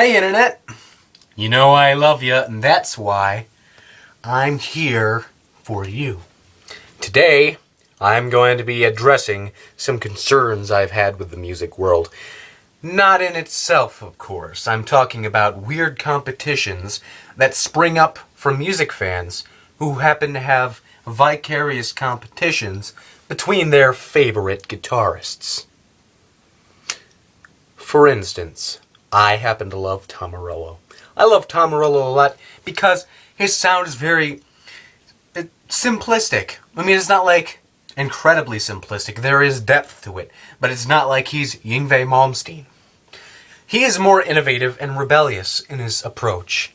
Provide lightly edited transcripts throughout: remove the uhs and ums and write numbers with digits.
Hey Internet! You know I love you, and that's why I'm here for you. Today, I'm going to be addressing some concerns I've had with the music world. Not in itself, of course. I'm talking about weird competitions that spring up from music fans who happen to have vicarious competitions between their favorite guitarists. For instance, I happen to love Tom Morello. I love Tom Morello a lot because his sound is very simplistic. I mean, it's not like incredibly simplistic. There is depth to it, but it's not like he's Yngwie Malmsteen. He is more innovative and rebellious in his approach,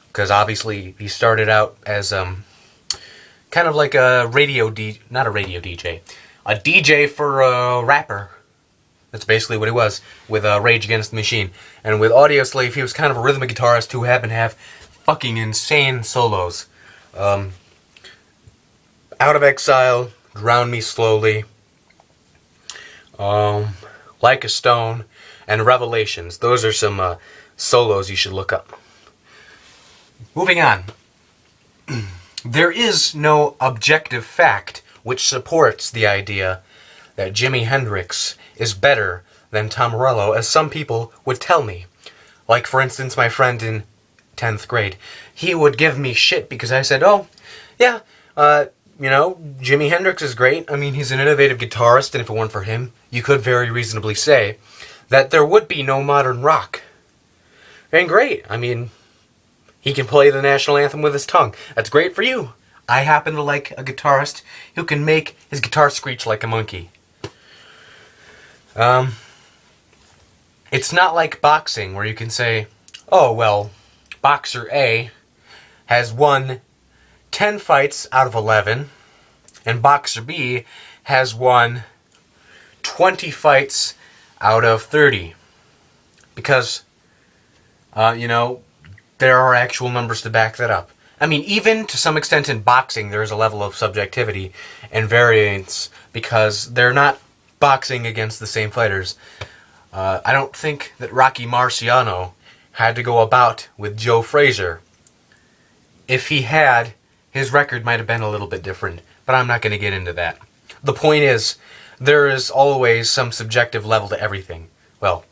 because obviously he started out as kind of like a not a radio DJ, a DJ for a rapper. That's basically what he was, with Rage Against the Machine. And with Audioslave, he was kind of a rhythmic guitarist who happened to have fucking insane solos. Out of Exile, Drown Me Slowly, Like a Stone, and Revelations. Those are some solos you should look up. Moving on. There is no objective fact which supports the idea that Jimi Hendrix is better than Tom Morello, as some people would tell me. Like, for instance, my friend in 10th grade. He would give me shit because I said, oh, yeah, Jimi Hendrix is great. I mean, he's an innovative guitarist, and if it weren't for him, you could very reasonably say that there would be no modern rock. And great. I mean, he can play the national anthem with his tongue. That's great for you. I happen to like a guitarist who can make his guitar screech like a monkey. It's not like boxing where you can say, oh, well, Boxer A has won 10 fights out of 11, and Boxer B has won 20 fights out of 30. Because, there are actual numbers to back that up. I mean, even to some extent in boxing, there is a level of subjectivity and variance because they're not boxing against the same fighters. I don't think that Rocky Marciano had to go about with Joe Frazier. If he had, his record might have been a little bit different, but I'm not going to get into that. The point is, there is always some subjective level to everything. Well,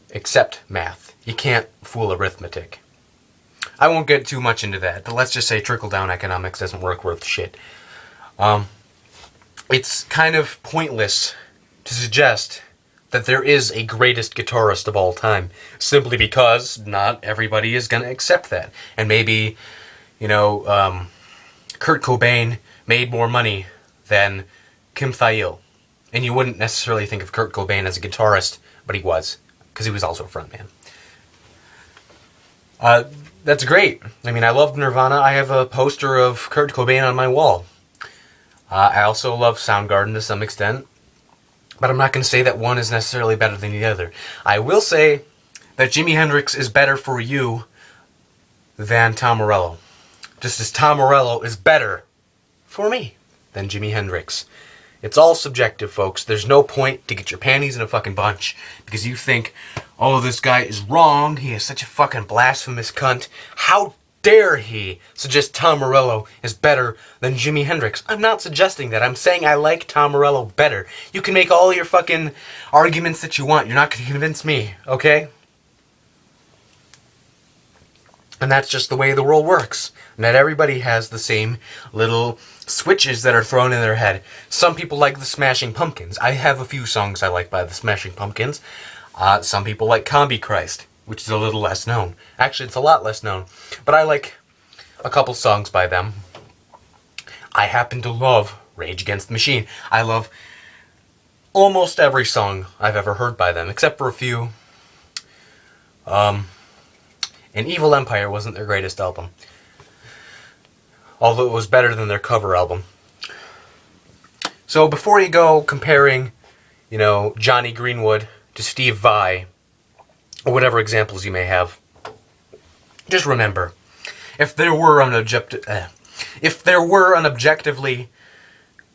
except math. You can't fool arithmetic. I won't get too much into that, but let's just say trickle-down economics doesn't work worth shit. It's kind of pointless to suggest that there is a greatest guitarist of all time, simply because not everybody is going to accept that. And maybe, Kurt Cobain made more money than Kim Thayil. And you wouldn't necessarily think of Kurt Cobain as a guitarist, but he was, because he was also a frontman. That's great. I mean, I love Nirvana. I have a poster of Kurt Cobain on my wall. I also love Soundgarden to some extent, but I'm not going to say that one is necessarily better than the other. I will say that Jimi Hendrix is better for you than Tom Morello, just as Tom Morello is better for me than Jimi Hendrix. It's all subjective, folks. There's no point to get your panties in a fucking bunch because you think, oh, this guy is wrong. He is such a fucking blasphemous cunt. How dare he suggest Tom Morello is better than Jimi Hendrix? I'm not suggesting that. I'm saying I like Tom Morello better. You can make all your fucking arguments that you want. You're not going to convince me, okay? And that's just the way the world works. Not everybody has the same little switches that are thrown in their head. Some people like the Smashing Pumpkins. I have a few songs I like by the Smashing Pumpkins. Some people like Combi Christ, which is a little less known. Actually, it's a lot less known. But I like a couple songs by them. I happen to love Rage Against the Machine. I love almost every song I've ever heard by them, except for a few. And Evil Empire wasn't their greatest album, although it was better than their cover album. So before you go comparing, Johnny Greenwood to Steve Vai, or whatever examples you may have, just remember, if there were an objectively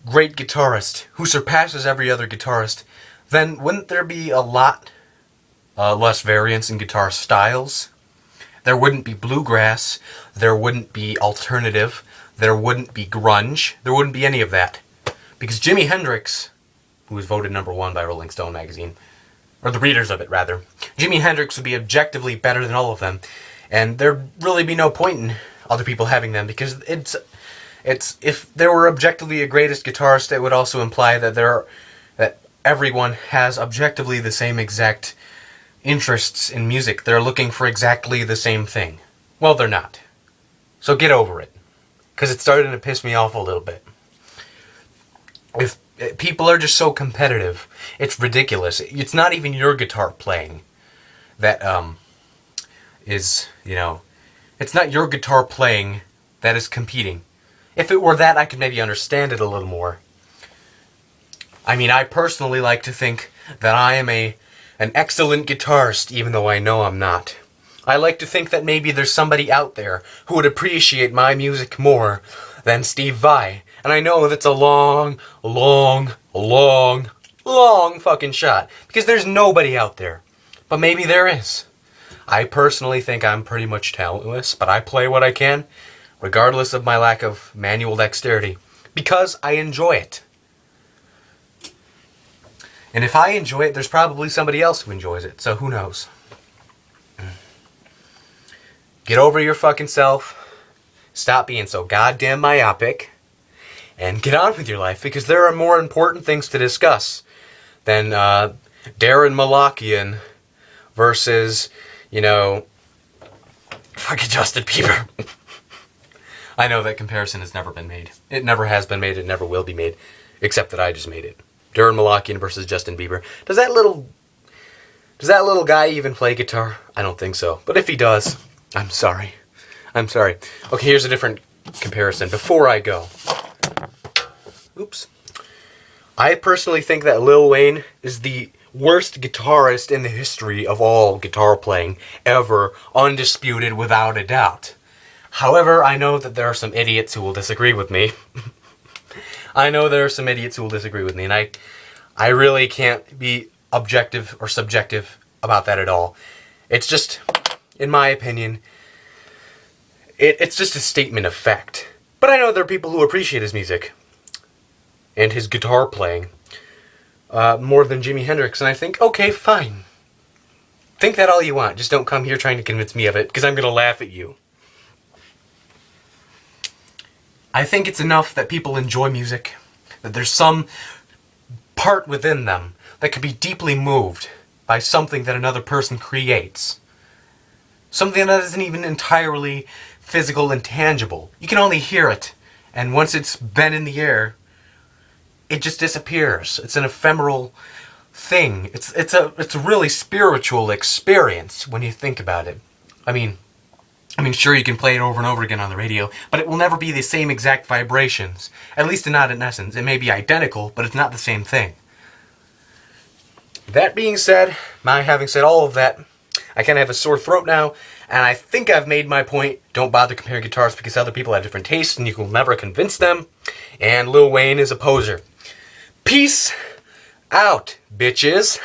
great guitarist who surpasses every other guitarist, then wouldn't there be a lot less variance in guitar styles. There wouldn't be bluegrass, there wouldn't be alternative, there wouldn't be grunge, there wouldn't be any of that. Because Jimi Hendrix, who was voted #1 by Rolling Stone magazine, or the readers of it rather, Jimi Hendrix would be objectively better than all of them, and there'd really be no point in other people having them, because it's if there were objectively a greatest guitarist, it would also imply that everyone has objectively the same exact interests in music. They're looking for exactly the same thing. Well, they're not. So get over it. Because it's starting to piss me off a little bit. If people are just so competitive, it's ridiculous. It's not even your guitar playing that is, it's not your guitar playing that is competing. If it were that, I could maybe understand it a little more. I mean, I personally like to think that I am an excellent guitarist, even though I know I'm not. I like to think that maybe there's somebody out there who would appreciate my music more than Steve Vai. And I know that's a long fucking shot. Because there's nobody out there. But maybe there is. I personally think I'm pretty much talentless, but I play what I can, regardless of my lack of manual dexterity. Because I enjoy it. And if I enjoy it, there's probably somebody else who enjoys it. So who knows? Get over your fucking self. Stop being so goddamn myopic. And get on with your life, because there are more important things to discuss than Darren Malakian versus, fucking Justin Bieber. I know that comparison has never been made. It never has been made. It never will be made. Except that I just made it. Darren Malakian versus Justin Bieber. Does that little guy even play guitar? I don't think so. But if he does, I'm sorry. I'm sorry. Okay, here's a different comparison before I go. Oops. I personally think that Lil Wayne is the worst guitarist in the history of all guitar playing ever, undisputed without a doubt. However, I know that there are some idiots who will disagree with me. And I really can't be objective or subjective about that at all. It's just, in my opinion, it's just a statement of fact. But I know there are people who appreciate his music and his guitar playing more than Jimi Hendrix, and I think, okay, fine. Think that all you want, just don't come here trying to convince me of it, because I'm going to laugh at you. I think it's enough that people enjoy music, that there's some part within them that could be deeply moved by something that another person creates. Something that isn't even entirely physical and tangible. You can only hear it, and once it's been in the air, it just disappears. It's an ephemeral thing. It's a really spiritual experience when you think about it. I mean, sure, you can play it over and over again on the radio, but it will never be the same exact vibrations. At least not in essence. It may be identical, but it's not the same thing. That being said, having said all of that, I kind of have a sore throat now, and I think I've made my point. Don't bother comparing guitars because other people have different tastes, and you will never convince them. And Lil Wayne is a poser. Peace out, bitches.